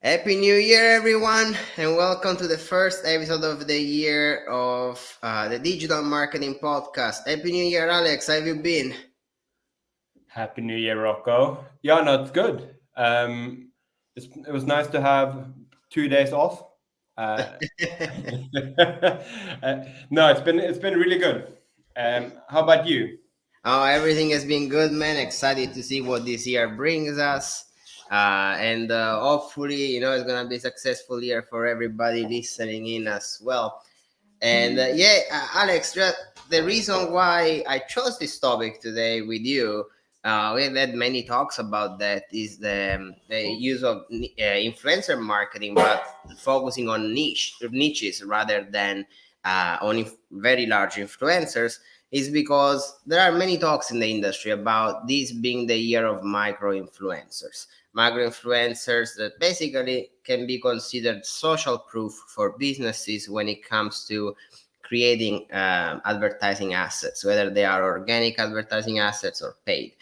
Happy New Year, everyone, and welcome to the first episode of the year of the Digital Marketing Podcast. Happy New Year, Alex. How have you been? Happy New Year, Rocco. Yeah, no, it's good. It was nice to have 2 days off. Uh, no, it's been really good. How about you? Oh, everything has been good, man. Excited to see what this year brings us. And hopefully, it's going to be a successful year for everybody listening in as well. And Alex, the reason why I chose this topic today with you, we've had many talks about that, is the use of influencer marketing, but focusing on niches rather than on very large influencers, is because there are many talks in the industry about this being the year of micro influencers. Micro influencers that basically can be considered social proof for businesses when it comes to creating advertising assets, whether they are organic advertising assets or paid.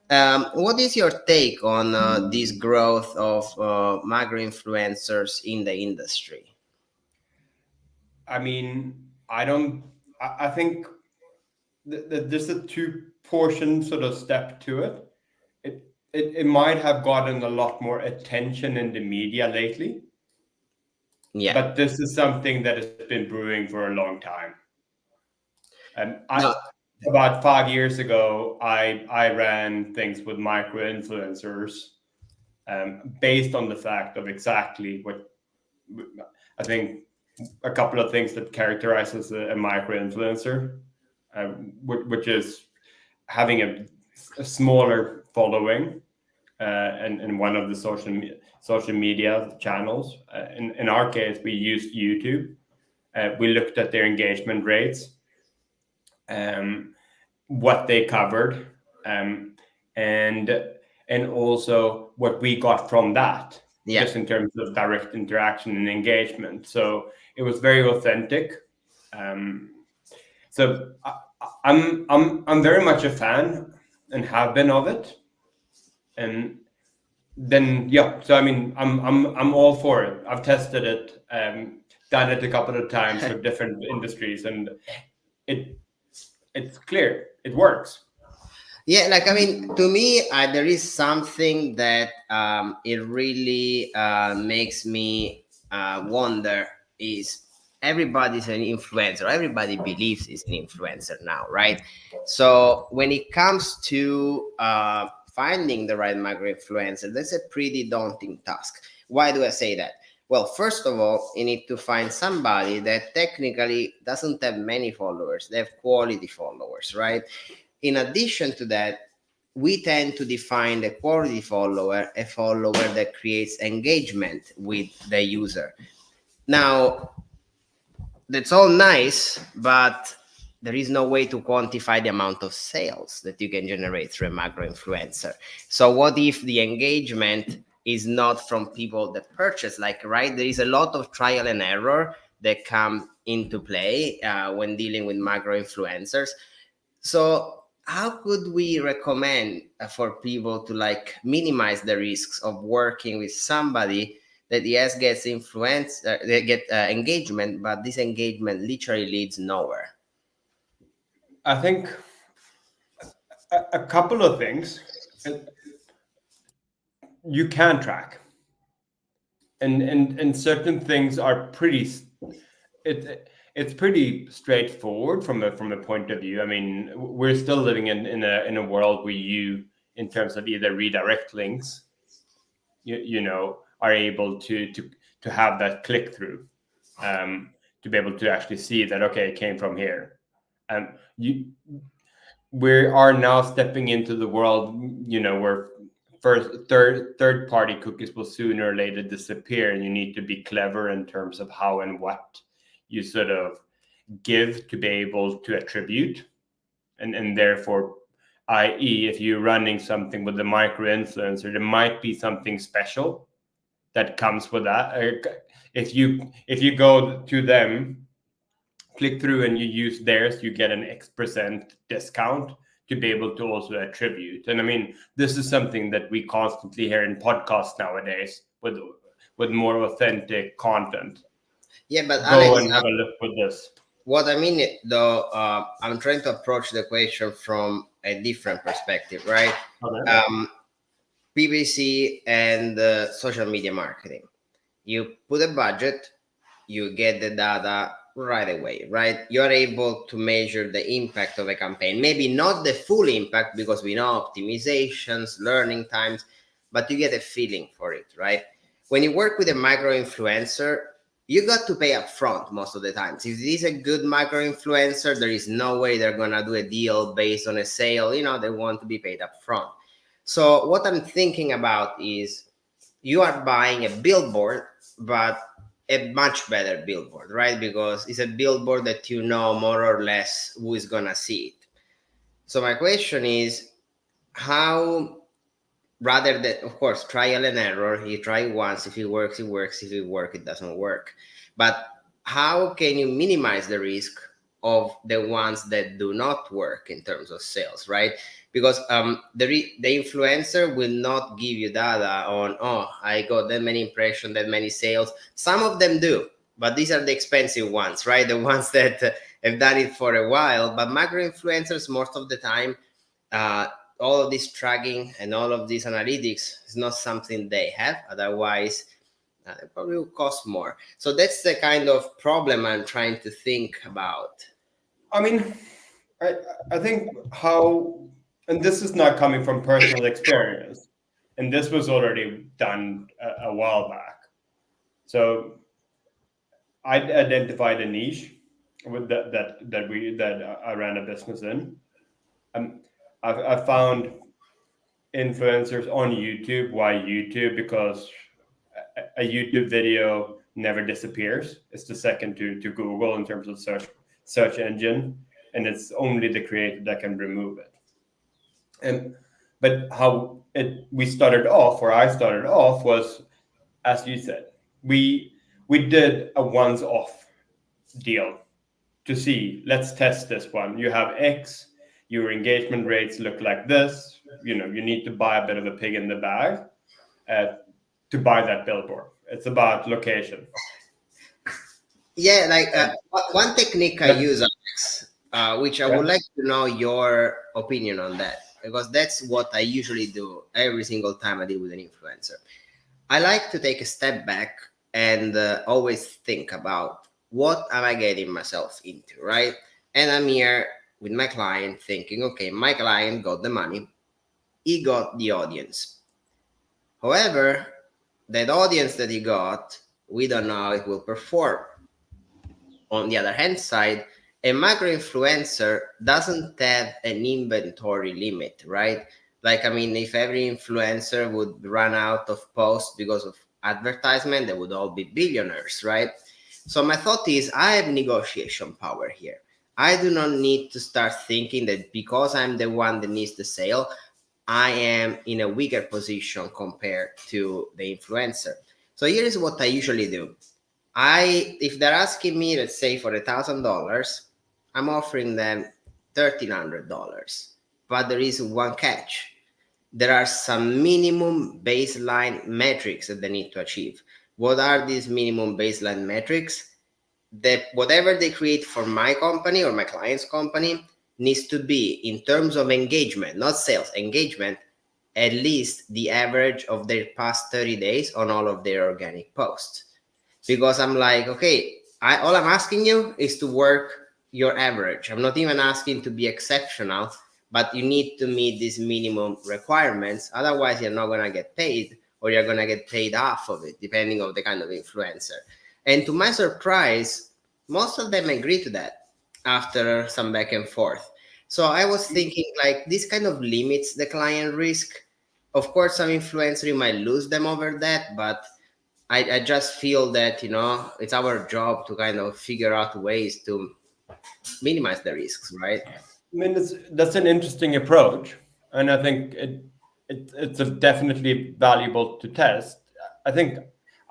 What is your take on this growth of micro influencers in the industry? I mean, I don't. I think there's a two-portion sort of step to it. It might have gotten a lot more attention in the media lately, Yeah. but this is something that has been brewing for a long time. No. About 5 years ago, I ran things with micro influencers, based on the fact of exactly what I think a couple of things that characterizes a micro influencer, which is having a smaller following, and one of the social media channels. In our case, we used YouTube. We looked at their engagement rates, um, what they covered, um, and and also what we got from that, Yeah. just in terms of direct interaction and engagement. So it was very authentic. Um, so I'm very much a fan and have been of it. And then yeah, so I mean I'm all for it. I've tested it, done it a couple of times for different industries, and it it's clear it works. Yeah, like I mean, to me, there is something that it really makes me wonder is everybody's an influencer. Everybody believes is an influencer now, right? So when it comes to finding the right micro influencer, that's a pretty daunting task. Why do I say that? Well, first of all, you need to find somebody that technically doesn't have many followers. They have quality followers, right? In addition to that, we tend to define the quality follower a follower that creates engagement with the user. Now, that's all nice, but there is no way to quantify the amount of sales that you can generate through a macro influencer. So, what if the engagement is not from people that purchase? Like, right, there is a lot of trial and error that come into play when dealing with macro influencers. So, how could we recommend for people to like minimize the risks of working with somebody that yes gets influence, they get engagement, but this engagement literally leads nowhere? I think a couple of things you can track, and certain things are it's pretty straightforward from a point of view. I mean, we're still living in a world where you, in terms of either redirect links, are able to have that click through, to be able to actually see that, okay, it came from here. You We are now stepping into the world, where third party cookies will sooner or later disappear, and you need to be clever in terms of how and what you sort of give to be able to attribute, and therefore, i.e., if you're running something with a micro influencer, there might be something special that comes with that. If you go to them, click through, and you use theirs, you get an X% discount to be able to also attribute. And I mean, this is something that we constantly hear in podcasts nowadays with more authentic content. Yeah, but Go Alex, and have a look with this. what I mean though, I'm trying to approach the question from a different perspective, right? Okay. Um, PPC and social media marketing. You put a budget, you get the data right away, right? You're able to measure the impact of a campaign. Maybe not the full impact because we know optimizations, learning times, but you get a feeling for it, right? When you work with a micro influencer, you got to pay up front most of the times. If it is a good micro influencer, there is no way they're gonna do a deal based on a sale. They want to be paid up front. So what I'm thinking about is you are buying a billboard, but a much better billboard, right? Because it's a billboard that you know more or less who is gonna see it. So my question is, how, rather than, of course, trial and error, you try once, if it works, it works, if it works, it doesn't work. But how can you minimize the risk of the ones that do not work in terms of sales, right? Because the influencer will not give you data on, oh, I got that many impressions, that many sales. Some of them do, but these are the expensive ones, right? The ones that have done it for a while. But macro influencers, most of the time, uh, all of this tracking and all of these analytics is not something they have. Otherwise, it probably will cost more. So that's the kind of problem I'm trying to think about. I mean, I, I think how, and this is not coming from personal experience, and this was already done a while back. So I identified a niche with that I ran a business in. Um, I found influencers on YouTube. Why YouTube? Because a YouTube video never disappears. It's the second to Google in terms of search engine, and it's only the creator that can remove it. And but how it we started off, where I started off, was, as you said, we we did a once off deal to see, let's test this one. You have X, your engagement rates look like this. You need to buy a bit of a pig in the bag uh, to buy that billboard. It's about location. Yeah, like And one technique I that, use, Alex, which I would yeah. like to know your opinion on that, because that's what I usually do every single time I deal with an influencer. I like to take a step back and always think about what am I getting myself into, right? And I'm here with my client thinking, okay, my client got the money, he got the audience. However, that audience that he got, we don't know how it will perform. On the other hand side, a macro influencer doesn't have an inventory limit, right? Like, I mean, if every influencer would run out of posts because of advertisement, they would all be billionaires, right? So my thought is, I have negotiation power here. I do not need to start thinking that because I'm the one that needs the sale, I am in a weaker position compared to the influencer. So here is what I usually do. If they're asking me, let's say for $1,000, I'm offering them $1,300. But there is one catch. There are some minimum baseline metrics that they need to achieve. What are these minimum baseline metrics? That whatever they create for my company or my client's company needs to be, in terms of engagement, not sales, engagement, at least the average of their past 30 days on all of their organic posts. Because I'm like, okay, all I'm asking you is to work your average. I'm not even asking to be exceptional, but you need to meet these minimum requirements. Otherwise, you're not gonna get paid, or you're gonna get paid half of it, depending on the kind of influencer. And to my surprise, most of them agree to that after some back and forth. So I was thinking, like, this kind of limits the client risk. Of course, some influencer you might lose them over that, but I just feel that it's our job to kind of figure out ways to minimize the risks, right? I mean, that's an interesting approach, and I think it's definitely valuable to test. I think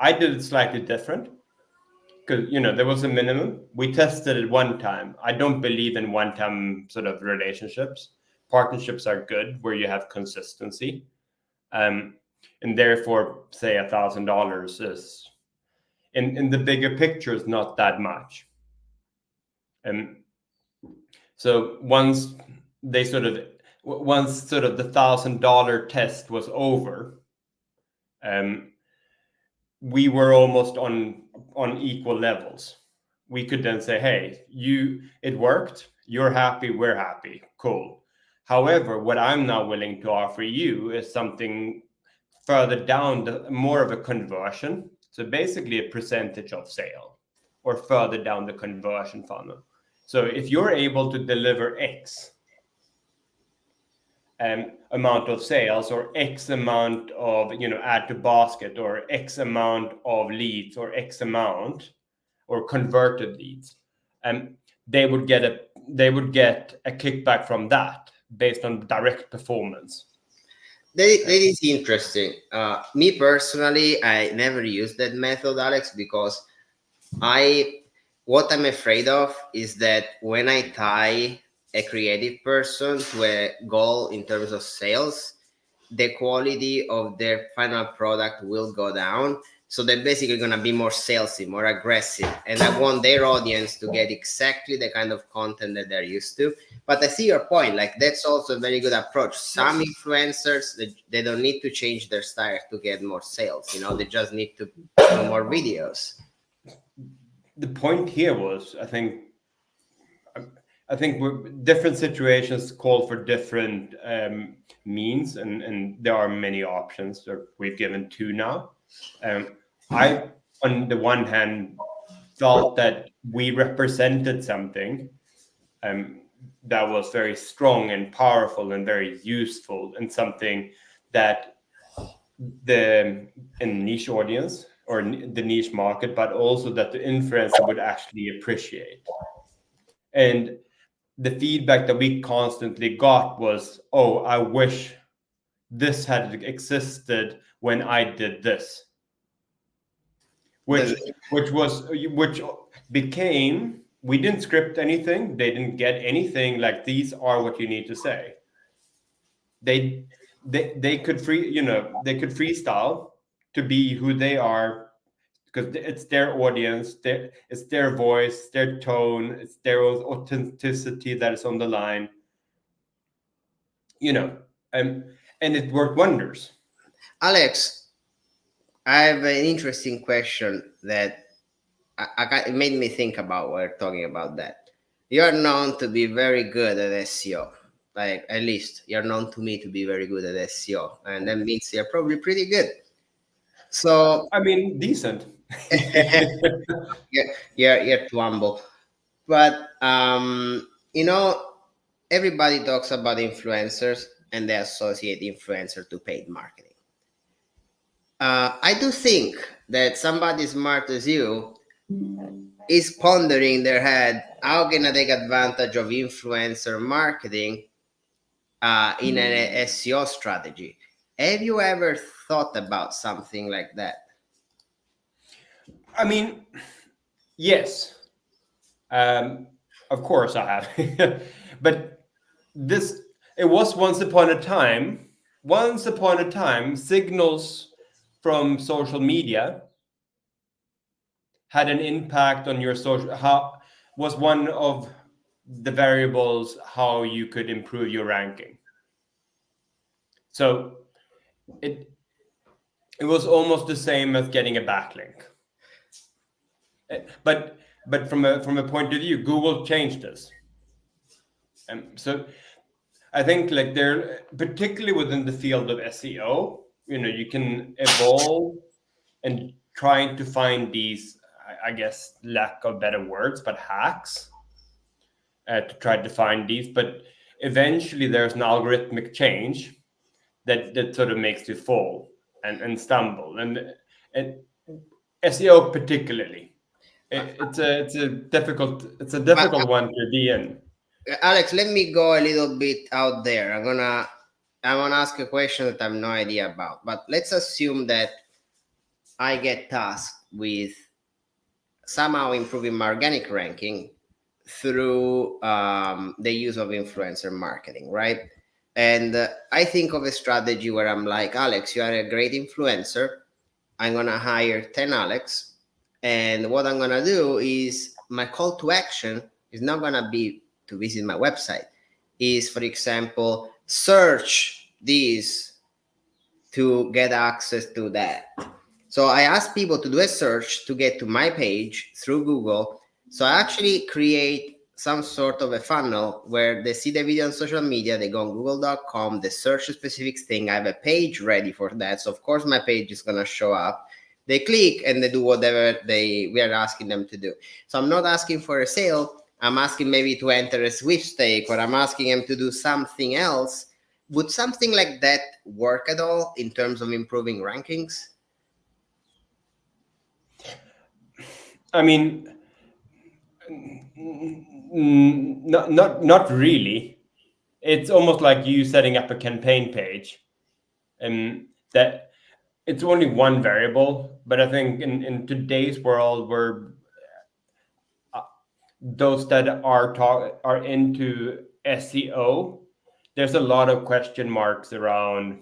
I did it slightly different because there was a minimum. We tested it one time. I don't believe in one-time sort of relationships. Partnerships are good where you have consistency. and therefore say $1,000 is in the bigger picture is not that much. And so they sort of once sort of the $1,000 test was over, um, we were almost on equal levels. We could then say, hey, it worked, you're happy, we're happy, cool. However, what I'm now willing to offer you is something further down, more of a conversion. So basically a percentage of sale, or further down the conversion funnel. So if you're able to deliver X amount of sales, or X amount of add to basket, or X amount of leads, or X amount or converted leads, and they would get a kickback from that based on direct performance. That is interesting. Me personally, I never used that method, Alex, because I what I'm afraid of is that when I tie a creative person to a goal in terms of sales, the quality of their final product will go down. So they're basically going to be more salesy, more aggressive. And I want their audience to get exactly the kind of content that they're used to. But I see your point. Like, that's also a very good approach. Some influencers, they don't need to change their style to get more sales. They just need to do more videos. The point here was, I think different situations call for different means, and there are many options that we've given two now. I, on the one hand, felt that we represented something that was very strong and powerful and very useful, and something that the niche audience, or the niche market, but also that the influencer would actually appreciate. And the feedback that we constantly got was, oh, I wish this had existed when I did this, which which became, we didn't script anything, they didn't get anything, like these are what you need to say. They could they could freestyle to be who they are, because it's their audience, it's their voice, their tone, it's their authenticity that is on the line, and it worked wonders. Alex, I have an interesting question that it made me think about while talking about that. You're known to be very good at SEO. Like, at least you're known to me to be very good at SEO, and that means you're probably pretty good. So I mean, decent. you're too humble. But everybody talks about influencers and they associate influencer to paid marketing. I do think that somebody smart as you is pondering in their head, how can I take advantage of influencer marketing in an SEO strategy? Have you ever thought about something like that? I mean, yes, of course I have. But this, it was once upon a time, signals from social media had an impact on your social, how was one of the variables how you could improve your ranking. So it it was almost the same as getting a backlink. But from a point of view, Google changed this. So I think, like, there, particularly within the field of SEO, you can evolve and trying to find these, I guess, lack of better words, but hacks, to try to find these. But eventually there's an algorithmic change that sort of makes you fall and stumble. And SEO particularly, it's a But difficult one to be in. Alex, let me go a little bit out there. I'm gonna ask a question that I have no idea about. But let's assume that I get tasked with somehow improving my organic ranking through the use of influencer marketing, right? And I think of a strategy where I'm like, Alex, you are a great influencer. I'm going to hire 10 Alex. And what I'm going to do is my call to action is not going to be to visit my website. Is, for example, search this to get access to that. So I ask people to do a search to get to my page through Google. So I actually create some sort of a funnel where they see the video on social media, they go on google.com, they search a specific thing. I have a page ready for that. So of course my page is gonna show up. They click and they do whatever we are asking them to do. So I'm not asking for a sale. I'm asking maybe to enter a sweepstake, or I'm asking them to do something else. Would something like that work at all in terms of improving rankings? I mean, not really. It's almost like you setting up a campaign page, and that it's only one variable. But I think in today's world, where those that are into SEO, there's a lot of question marks around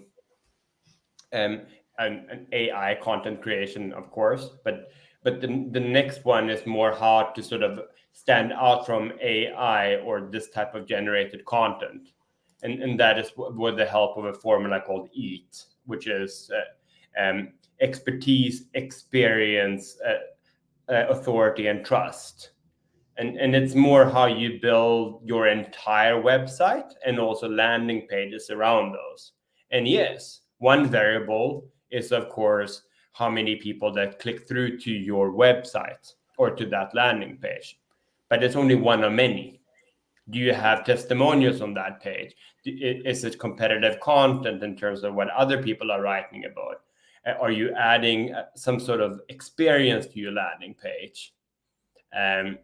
um, and AI content creation, of course, but the next one is more how to sort of stand out from AI or this type of generated content, and that is with the help of a formula called EAT, which is expertise, experience, authority, and trust. And it's more how you build your entire website and also landing pages around those. And yes, one variable is of course how many people that click through to your website or to that landing page, but it's only one of many. Do you have testimonials on that page? Is it competitive content in terms of what other people are writing about? Are you adding some sort of experience to your landing page? um,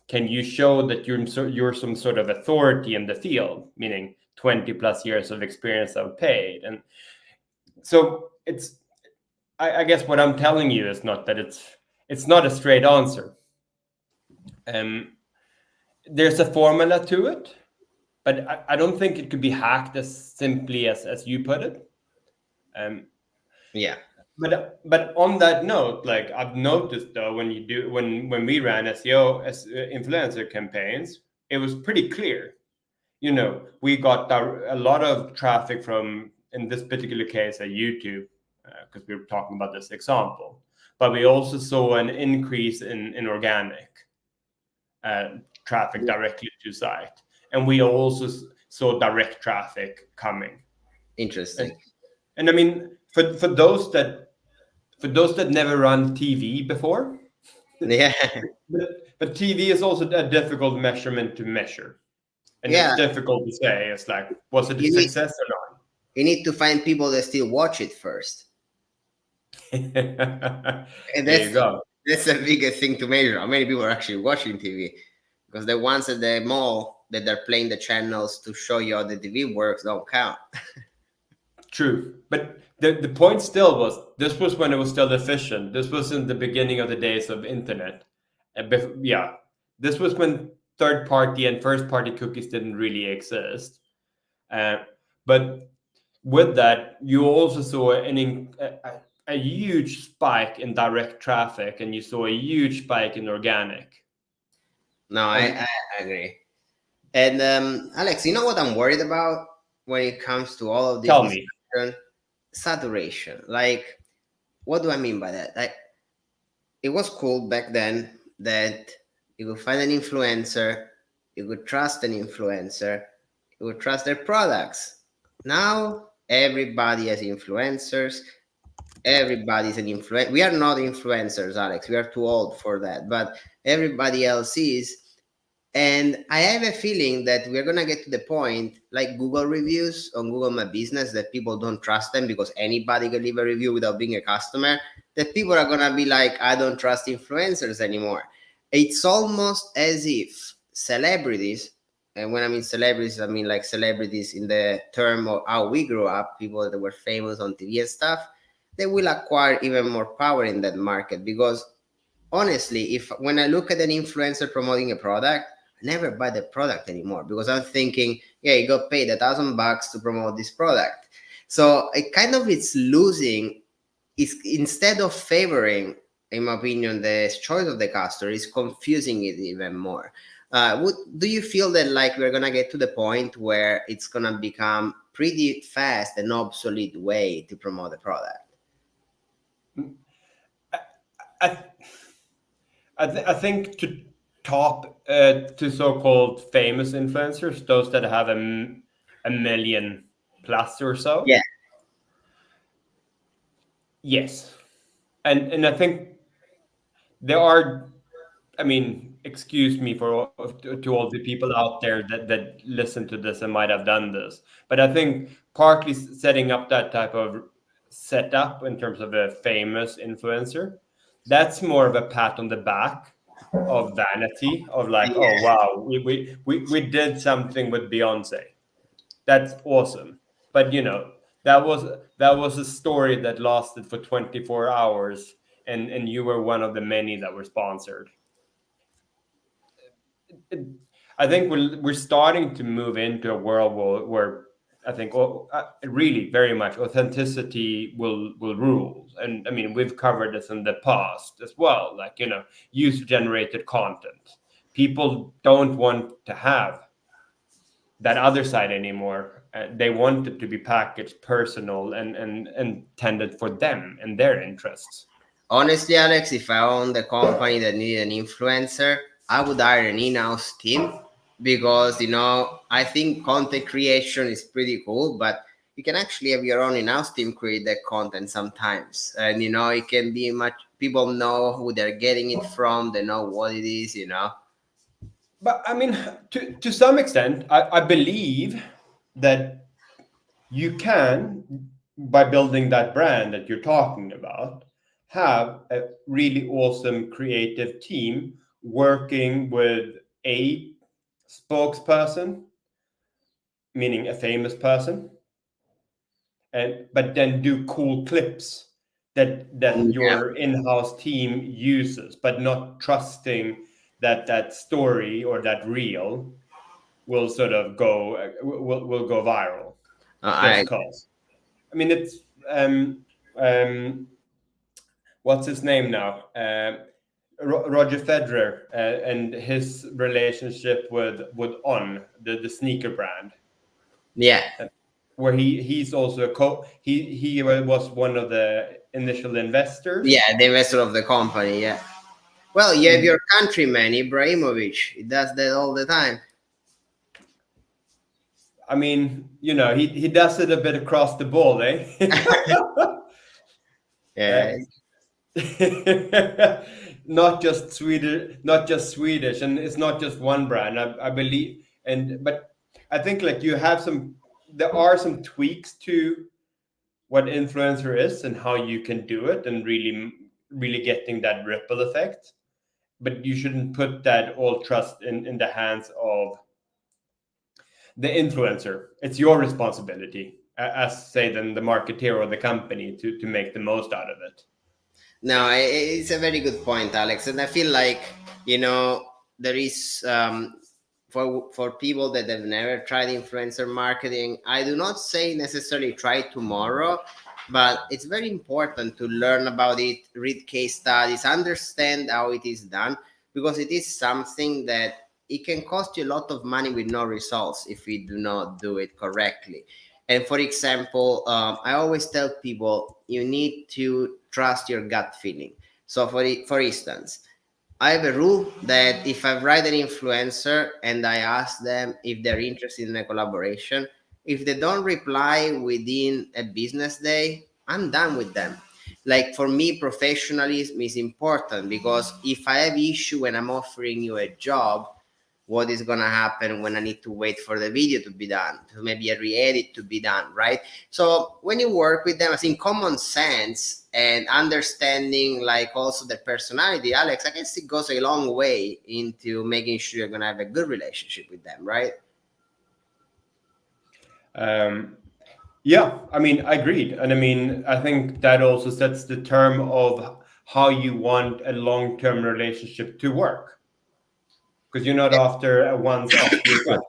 can you show that you're some sort of authority in the field, meaning 20 plus years of experience of paid? And so I guess what I'm telling you is not that it's not a straight answer. um, there's a formula to it, but I don't think it could be hacked as simply as you put it. um, Yeah. but on that note, like I've noticed though, when we ran SEO as influencer campaigns, it was pretty clear. We got a lot of traffic from, in this particular case, at YouTube, because we were talking about this example. But we also saw an increase in organic uh, traffic directly to site, and we also saw direct traffic coming. And, Interesting. and I mean, for those that never run TV before, Yeah. but TV is also a difficult measurement to measure, and it's Yeah. difficult to say. It's like, was it a You need success or you need to find people that still watch it first. not? And There you go. that's the biggest thing to measure. How many people are actually watching TV? Because the ones at the mall that they're playing the channels to show you how the TV works don't count. True, but the point still was, this was when it was still efficient. This was in the beginning of the days of internet. Yeah, this was when third party and first party cookies didn't really exist. Uh, but with that, you also saw a huge spike in direct traffic, and you saw a huge spike in organic. No, And I agree. And Alex, you know what I'm worried about when it comes to all of this tell me, discussion? Saturation. Like, what do I mean by that? Like, it was cool back then that you could find an influencer, you could trust an influencer, you would trust their products. Now everybody has influencers. Everybody's an influencer. We are not influencers, Alex. We are too old for that. But everybody else is. And I have a feeling that we're gonna get to the point like Google reviews on Google My Business, that people don't trust them because anybody can leave a review without being a customer. That people are gonna be like, I don't trust influencers anymore. It's almost as if celebrities, and when I mean celebrities, I mean like celebrities in the term of how we grew up, people that were famous on TV and stuff, they will acquire even more power in that market. Because honestly, if when I look at an influencer promoting a product, I never buy the product anymore because I'm thinking, yeah, you got paid $1,000 to promote this product. So it kind of it's losing, is instead of favoring, in my opinion, the choice of the customer, is confusing it even more. Do you feel that like we're gonna get to the point where it's gonna become pretty fast an obsolete way to promote the product? I, I think to top to so-called famous influencers, those that have a million plus or Yeah, so, yes, and I think there are. I mean, excuse me for to all the people out there that listen to this and might have done this, but I think partly setting up that type of setup in terms of a famous influencer, that's more of a pat on the back of vanity of like, oh yeah. wow, we did something with Beyonce. That's awesome. But that was a story that lasted for 24 hours, and you were one of the many that were sponsored. I think we're starting to move into a world where I think really very much authenticity will rule. And I mean, we've covered this in the past as well, like user generated content. People don't want to have that other side anymore. They want it to be packaged, personal, and intended for them and their interests. Honestly, Alex, if I owned the company that needed an influencer, I would hire an in-house team because I think content creation is pretty cool, but you can actually have your own in-house team create that content sometimes, and it can be much. People know who they're getting it from. They know what it is. But I mean, to some extent, I believe that you can, by building that brand that you're talking about, have a really awesome creative team working with a spokesperson, meaning a famous person, and but then do cool clips that Yeah. your in-house team uses, but not trusting that that story or that reel will sort of will go viral I just cause. I mean, it's um, what's his name now? Roger Federer and his relationship with On, the sneaker brand, Yeah. uh, where he's also a he was one of the initial investors. Yeah, the investor of the company. Yeah. Well, you have Mm, your countryman Ibrahimovic. He does that all the time. I mean, he does it a bit across the ball, eh? Uh, Yeah. not just Swedish, and it's not just one brand. I believe, but I think like there are some tweaks to what influencer is and how you can do it, and really getting that ripple effect. But you shouldn't put that all trust in the hands of the influencer. It's your responsibility, as say then the marketeer or the company to make the most out of it. No, it's a very good point, Alex. And I feel like, there is, for people that have never tried influencer marketing, I do not say necessarily try tomorrow, but it's very important to learn about it, read case studies, understand how it is done, because it is something that it can cost you a lot of money with no results if we do not do it correctly. And for example, I always tell people you need to trust your gut feeling. So, for instance, I have a rule that if I write an influencer and I ask them if they're interested in a collaboration, if they don't reply within a business day, I'm done with them. Like for me, professionalism is important because if I have issue when I'm offering you a job, what is going to happen when I need to wait for the video to be done, to maybe a re-edit to be done, right? So when you work with them, I think common sense and understanding like also their personality, Alex, I guess it goes a long way into making sure you're going to have a good relationship with them, right? Um, yeah, I mean, I agreed, and I mean, I think that also sets the term of how you want a long-term relationship to work. because you're not after a once off.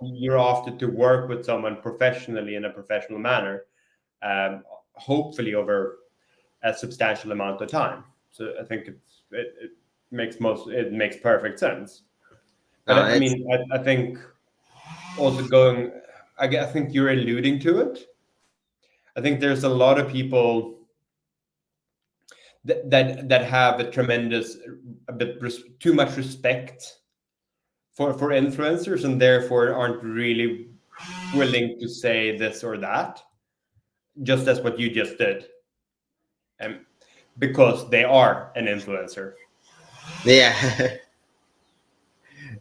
You're after to work with someone professionally in a professional manner, hopefully over a substantial amount of time. So I think it makes perfect sense. But No, I it's mean, I think also going, I think you're alluding to it. I think there's a lot of people that have a tremendous, a bit too much respect for influencers, and therefore aren't really willing to say this or that, just as what you just did, and because they are an influencer. yeah.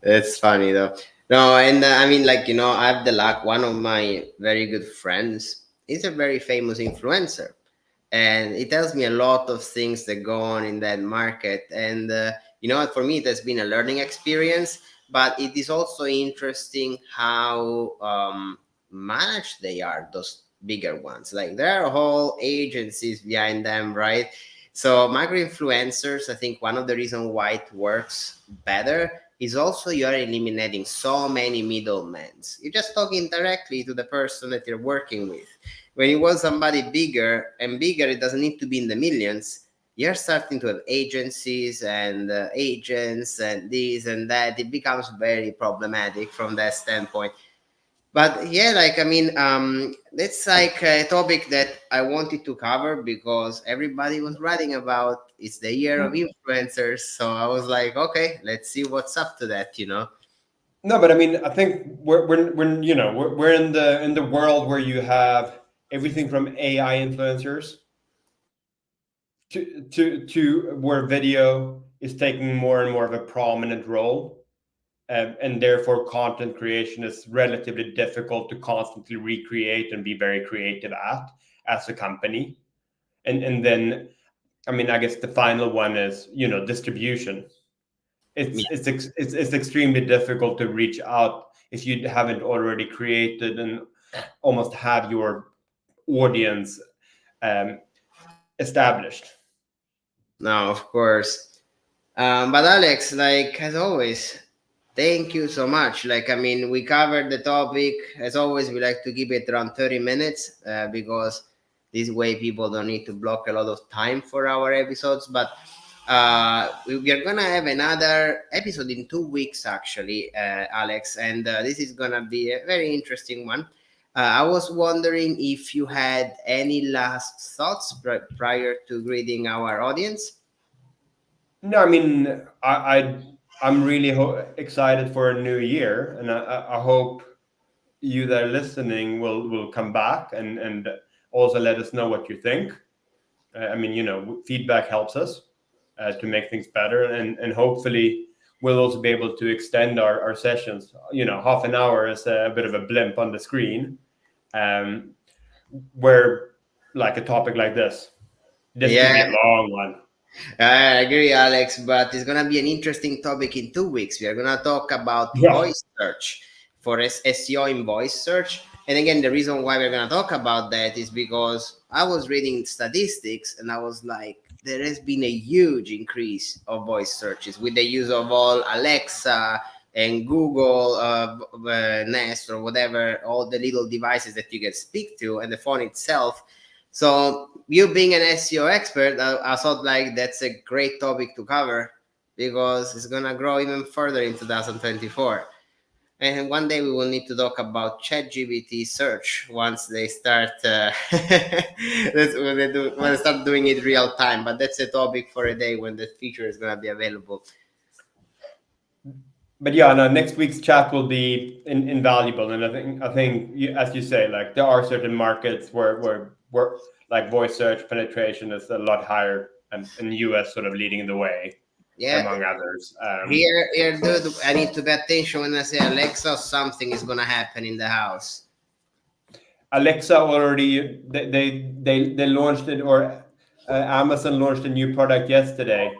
It's funny though. No, and I mean, like, I have the luck. One of my very good friends is a very famous influencer, and it tells me a lot of things that go on in that market. And for me, it has been a learning experience, but it is also interesting how managed they are. Those bigger ones, like there are whole agencies behind them, right? So micro influencers, I think one of the reasons why it works better is also you are eliminating so many middlemen. You're just talking directly to the person that you're working with. When you want somebody bigger and bigger, it doesn't need to be in the millions. You're starting to have agencies and agents and this and that. It becomes very problematic from that standpoint. But yeah, like, I mean, it's like a topic that I wanted to cover because everybody was writing about it's the year of influencers. So I was like, okay, let's see what's up to that. No, but I mean, I think we're in the world where you have everything from AI influencers to where video is taking more and more of a prominent role, and therefore content creation is relatively difficult to constantly recreate and be very creative at as a company. And then, I mean, I guess the final one is distribution. It's extremely difficult to reach out if you haven't already created and almost have your audience um, established. No, of course. But Alex, like as always, thank you so much. Like, I mean, we covered the topic. As always, we like to keep it around 30 minutes because this way people don't need to block a lot of time for our episodes. But we are going to have another episode in 2 weeks, actually, Alex. And this is going to be a very interesting one. I was wondering if you had any last thoughts prior to greeting our audience. No, I mean, I'm really excited for a new year, and I hope you that are listening will come back and also let us know what you think. I mean, feedback helps us to make things better, and hopefully we'll also be able to extend our sessions. Half an hour is a bit of a blimp on the screen, um, where like a topic like this could be a Yeah, long one. I agree, Alex, but it's going to be an interesting topic in 2 weeks. We are going to talk about Yeah. voice search for SEO in voice search. And again, the reason why we're going to talk about that is because I was reading statistics and I was like, there has been a huge increase of voice searches with the use of all Alexa and Google Nest or whatever, all the little devices that you can speak to, and the phone itself. So you being an SEO expert, I thought like that's a great topic to cover because it's gonna grow even further in 2024. And one day we will need to talk about ChatGPT search once they start when they start doing it real time. But that's a topic for a day when the feature is gonna be available. But yeah, no, next week's chat will be invaluable, and I think as you say, like there are certain markets where like voice search penetration is a lot higher, and US sort of leading the way Yeah, among others. here, dude. I need to pay attention when I say Alexa. Something is gonna happen in the house. Alexa already they launched it, or Amazon launched a new product yesterday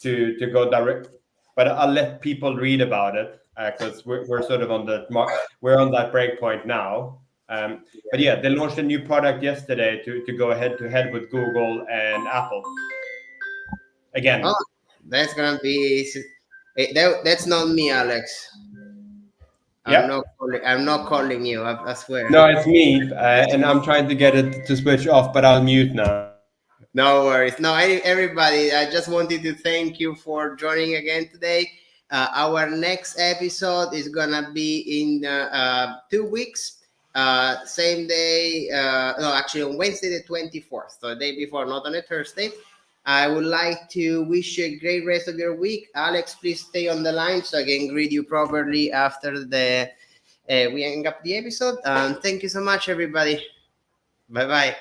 to go direct. But I'll let people read about it because we're sort of on we're on that break point now. But yeah, they launched a new product yesterday to go head to head with Google and Apple Oh, again. that's gonna be That's not me, Alex. Yep. I'm not calling you. I swear. No, it's me, and I'm trying to get it to switch off, but I'll mute now. No worries. No, everybody, I just wanted to thank you for joining again today. Our next episode is gonna be in 2 weeks. Same day. No, actually, on Wednesday the 24th, so the day before, not on a Thursday. I would like to wish you a great rest of your week. Alex, please stay on the line so I can greet you properly after the we hang up the episode. Thank you so much, everybody. Bye bye.